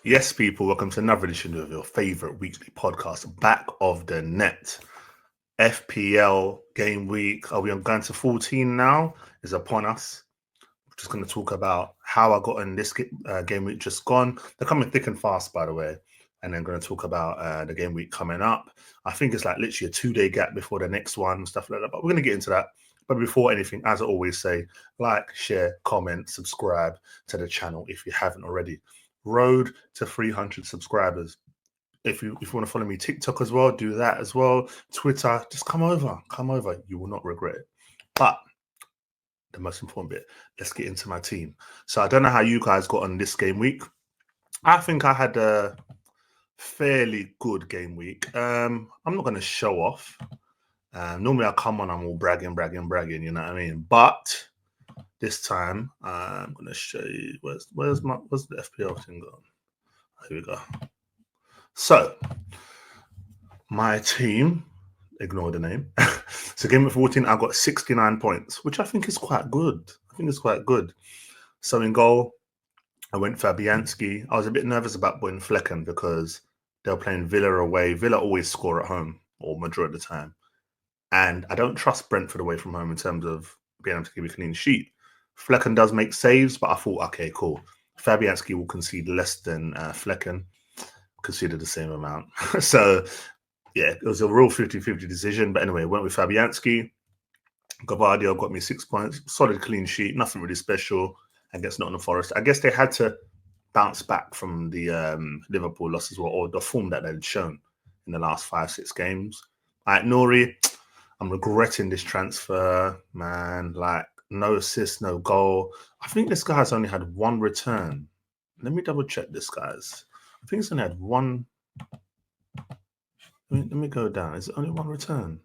Yes, people, welcome to another edition of your favorite weekly podcast, Back of the Net. FPL Gameweek. Are we going to 14 now? Is upon us. We're just going to talk about how I got in this game week just gone. They're coming thick and fast, by the way. And then going to talk about the game week coming up. I think it's like literally a 2-day gap before the next one, stuff like that. But we're going to get into that. But before anything, as I always say, like, share, comment, subscribe to the channel if you haven't already. Road to 300 subscribers. If you want to follow me TikTok as well, do that as well. Twitter, just come over. You will not regret it. But the most important bit, let's get into my team. So I don't know how you guys got on this game week. I think I had a fairly good game week. I'm not going to show off. Normally I come on, I'm all bragging, you know what I mean? But this time, I'm going to show you, where's the FPL thing gone? Here we go. So, my team, ignore the name. So, game week 14, I got 69 points, which I think is quite good. So, in goal, I went Fabianski. I was a bit nervous about putting Flecken because they were playing Villa away. Villa always score at home, or majority of the time. And I don't trust Brentford away from home in terms of being able to give a clean sheet. Flecken does make saves, but I thought, okay, cool. Fabianski will concede less than Flecken, conceded the same amount. So, yeah, it was a real 50-50 decision. But anyway, went with Fabianski. Gavardio got me 6 points. Solid clean sheet, nothing really special against Nottingham Forest. I guess they had to bounce back from the Liverpool loss as well, or the form that they'd shown in the last 5-6 games. Like Nori, I'm regretting this transfer, man. Like, no assist, no goal. I think this guy's only had one return. Let me double check this, guys. I think he's only had one. Let me go down. Is it only one return?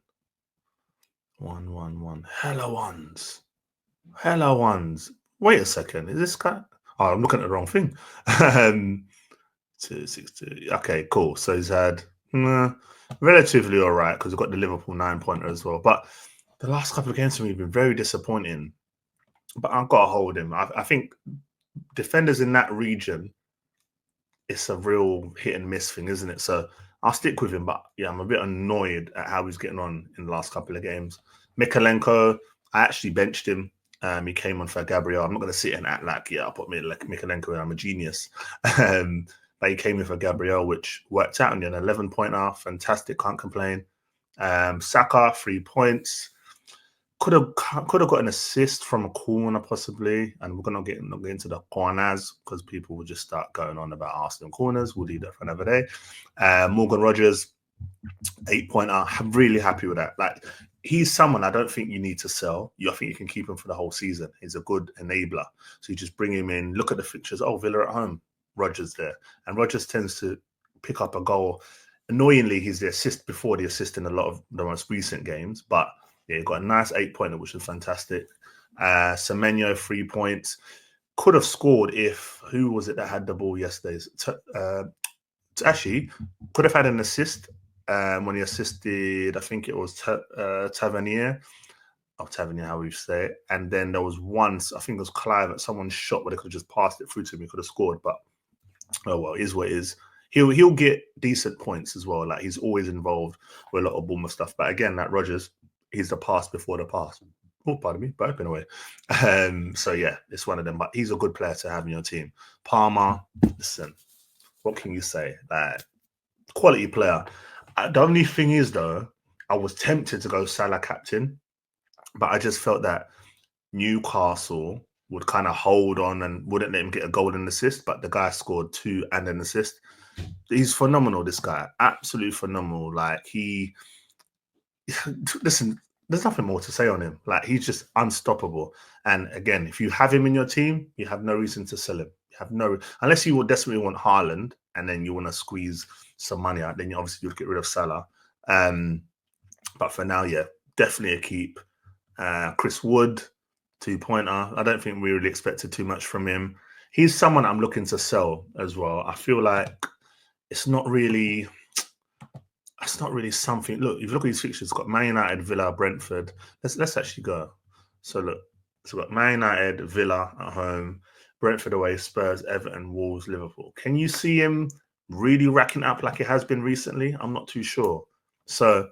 1-1-1. Hella ones. Wait a second. Is this guy? Oh, I'm looking at the wrong thing. 262. Okay, cool. So he's had relatively all right because he's got the Liverpool 9-pointer as well. But the last couple of games for me have been very disappointing. But I've got to hold him. I think defenders in that region, it's a real hit and miss thing, isn't it? So I'll stick with him. But yeah, I'm a bit annoyed at how he's getting on in the last couple of games. Mikalenko, I actually benched him. He came on for Gabriel. I'm not going to sit and act like, yeah, I'll put Mikalenko in. I'm a genius. But he came in for Gabriel, which worked out in an 11-pointer. Fantastic, can't complain. Saka, 3 points. Could have got an assist from a corner possibly, and we're not get into the corners because people will just start going on about Arsenal corners. We'll leave that for another day. Morgan Rogers, 8-pointer. I'm really happy with that. Like, he's someone I don't think you need to sell. I think you can keep him for the whole season. He's a good enabler. So you just bring him in, look at the fixtures. Oh, Villa at home, Rogers there, and Rogers tends to pick up a goal. Annoyingly, he's the assist before the assist in a lot of the most recent games, but yeah, he got a nice 8-pointer, which is fantastic. Semenyo, 3 points. Could have scored if, who was it that had the ball yesterday? Actually, could have had an assist when he assisted, I think it was Tavernier, how we say it. And then there was once, I think it was Clive, at someone's shot where they could have just passed it through to him. He could have scored, but oh well, it is what it is. He'll get decent points as well. Like, he's always involved with a lot of Bournemouth stuff. But again, that Rogers, he's the pass before the pass. Oh, pardon me, burping away. So yeah, it's one of them. But he's a good player to have in your team. Palmer, listen, what can you say? Like, quality player. The only thing is, though, I was tempted to go Salah captain, but I just felt that Newcastle would kind of hold on and wouldn't let him get a golden assist. But the guy scored 2 and an assist. He's phenomenal, this guy. Absolutely phenomenal. Like, listen, there's nothing more to say on him. Like, he's just unstoppable. And again, if you have him in your team, you have no reason to sell him. You have no, unless you would desperately want Haaland and then you want to squeeze some money out, then you obviously you'll get rid of Salah. But for now, yeah, definitely a keep. Chris Wood, 2-pointer. I don't think we really expected too much from him. He's someone I'm looking to sell as well. I feel like it's not really something. Look, if you look at these fixtures, it's got Man United, Villa, Brentford. Let's actually go. So look, we've got Man United, Villa at home, Brentford away, Spurs, Everton, Wolves, Liverpool. Can you see him really racking up like it has been recently? I'm not too sure. So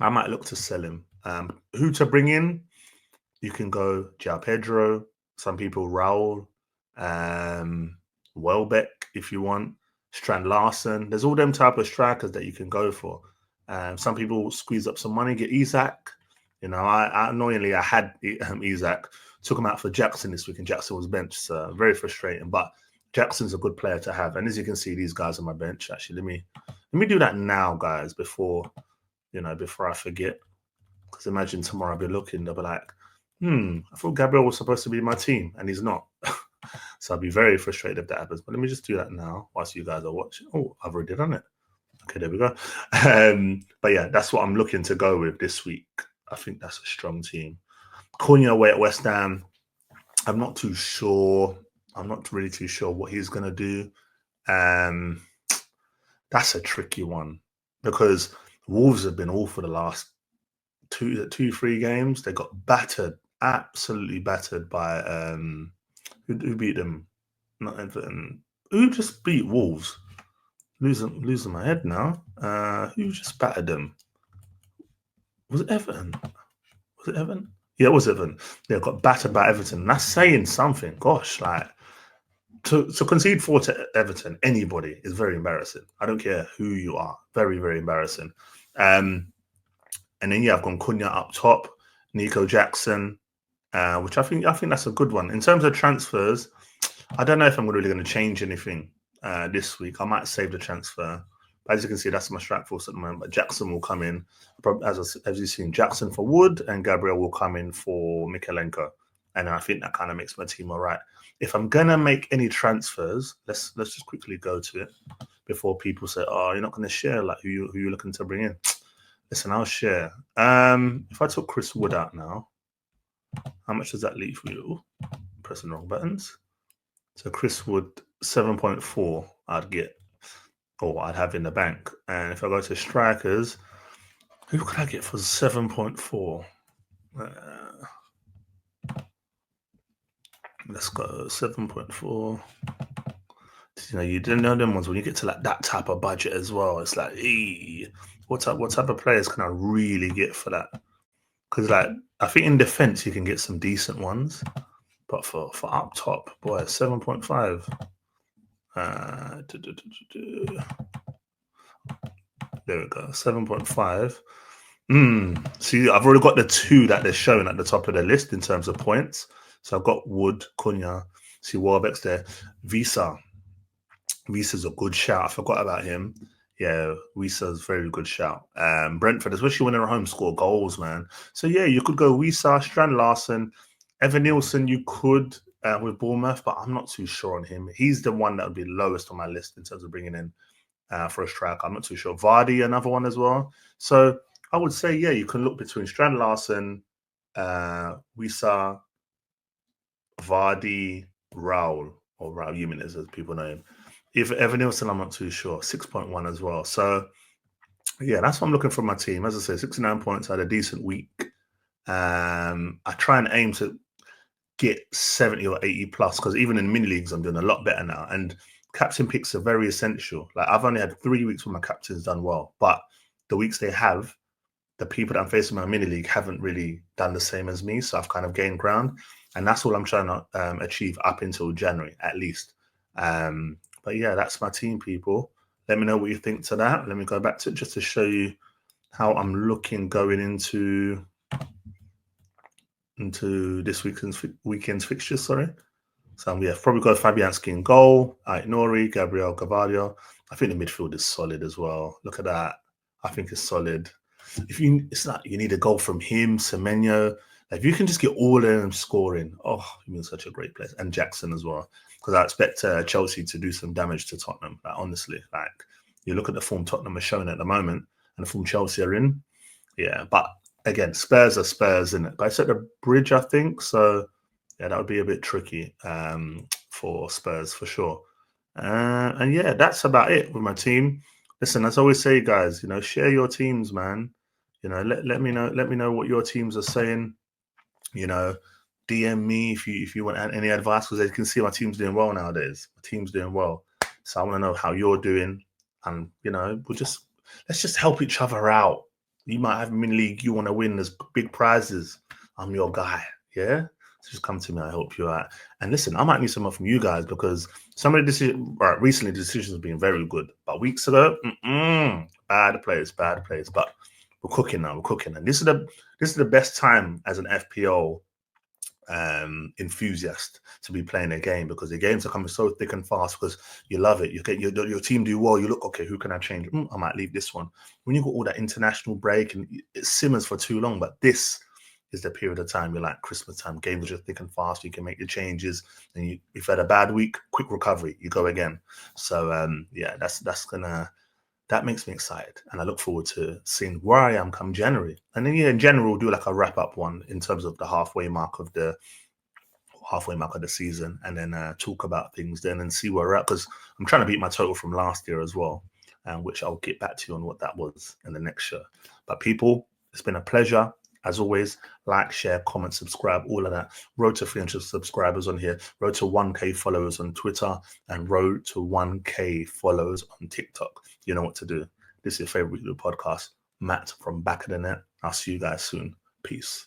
I might look to sell him. Who to bring in? You can go João Pedro, some people Raul, Welbeck if you want, Strand Larson. There's all them type of strikers that you can go for. Some people squeeze up some money, get Isak. You know, I annoyingly I had Isak, took him out for Jackson this week, and Jackson was benched. So very frustrating. But Jackson's a good player to have, and as you can see, these guys on my bench. Actually, let me do that now, guys, before I forget. Because imagine tomorrow I'll be looking, they'll be like, I thought Gabriel was supposed to be my team, and he's not. So I'll be very frustrated if that happens. But let me just do that now whilst you guys are watching. Oh, I've already done it. Okay, there we go. But yeah, that's what I'm looking to go with this week. I think that's a strong team. Cunha away at West Ham. I'm not too sure. I'm not really too sure what he's going to do. That's a tricky one because Wolves have been awful the last 3 games. They got battered, absolutely battered by who beat them? Not Everton. Who just beat Wolves? Losing my head now. Who just battered them? Was it Everton? Was it Everton? Yeah, it was Everton. They got battered by Everton. That's saying something. Gosh, like to concede 4 to Everton, anybody is very embarrassing. I don't care who you are. Very, very embarrassing. And then I've gone Cunha up top, Nico Jackson, which I think that's a good one. In terms of transfers, I don't know if I'm really going to change anything this week. I might save the transfer. But as you can see, that's my strike force at the moment. But Jackson will come in, as you've seen, Jackson for Wood, and Gabriel will come in for Mikalenko. And I think that kind of makes my team all right. If I'm going to make any transfers, let's just quickly go to it before people say, oh, you're not going to share like who you're looking to bring in. Listen, I'll share. If I took Chris Wood out now, how much does that leave for you? Pressing the wrong buttons. So Chris Wood, 7.4 I'd get, or I'd have in the bank. And if I go to strikers, who could I get for 7.4? Let's go 7.4. You didn't know them ones when you get to like that type of budget as well. It's like, what type of players can I really get for that? Because like I think in defense you can get some decent ones, but for up top, boy, 7.5. There we go, 7.5. See, I've already got the 2 that they're showing at the top of the list in terms of points. So I've got Wood, Cunha, see Warbeck's there. Visa's a good shout. I forgot about him. Yeah, Wisa's a very good shout. Brentford, especially when they're at home, score goals, man. So yeah, you could go Wisa, Strand Larson, Evan Nielsen, you could with Bournemouth, but I'm not too sure on him. He's the one that would be lowest on my list in terms of bringing in for a striker. I'm not too sure. Vardy, another one as well. So I would say, yeah, you can look between Strand Larson, Wisa, Vardy, Raul, or Raul Jimenez, as people know him. If Evan Nielsen, I'm not too sure. 6.1 as well. So, yeah, that's what I'm looking for my team. As I say, 69 points. I had a decent week. I try and aim to get 70 or 80 plus because even in mini leagues, I'm doing a lot better now. And captain picks are very essential. Like I've only had 3 weeks where my captain's done well, but the weeks they have, the people that I'm facing in my mini league haven't really done the same as me. So I've kind of gained ground. And that's all I'm trying to achieve up until January, at least. But yeah, that's my team, people. Let me know what you think to that. Let me go back to it just to show you how I'm looking going into this weekend's fixtures. Sorry. So yeah, probably got Fabianski in goal, Nori, Gabriel Carvalho. I think the midfield is solid as well. Look at that. I think it's solid. It's like you need a goal from him, Semenyo. Like if you can just get all of them scoring, he means such a great place. And Jackson as well. Because I expect Chelsea to do some damage to Tottenham. Like, honestly, like you look at the form Tottenham are showing at the moment and the form Chelsea are in. Yeah, but again, Spurs are Spurs, isn't it? But it's at the bridge, I think. So yeah, that would be a bit tricky for Spurs for sure. And yeah, that's about it with my team. Listen, as I always say, guys, share your teams, man. Let me know what your teams are saying. DM me if you want any advice, because they can see my team's doing well nowadays. My team's doing well, so I want to know how you're doing, and let's just help each other out. You might have a mini league you want to win. There's big prizes. I'm your guy. Yeah. So just come to me. I help you out. And listen, I might need some more from you guys, because some of the decisions, recently the decisions have been very good. But weeks ago, bad place. But we're cooking now. We're cooking. And this is the best time as an FPL enthusiast to be playing a game, because the games are coming so thick and fast, because you love it. You get your team do well, you look, okay, who can I change? I might leave this one. When you got all that international break and it simmers for too long, but this is the period of time, you're like Christmas time, games are just thick and fast, you can make your changes, and if you've had a bad week, quick recovery, you go again. So yeah, that makes me excited, and I look forward to seeing where I am come January. And then in general, we'll do like a wrap up one in terms of the halfway mark of the season, and then talk about things then and see where we're at, because I'm trying to beat my total from last year as well, which I'll get back to you on what that was in the next show. But people, it's been a pleasure. As always, like, share, comment, subscribe, all of that. Road to 300 subscribers on here, road to 1K followers on Twitter, and road to 1K followers on TikTok. You know what to do. This is your favorite weekly podcast. Matt from Back of the Net. I'll see you guys soon. Peace.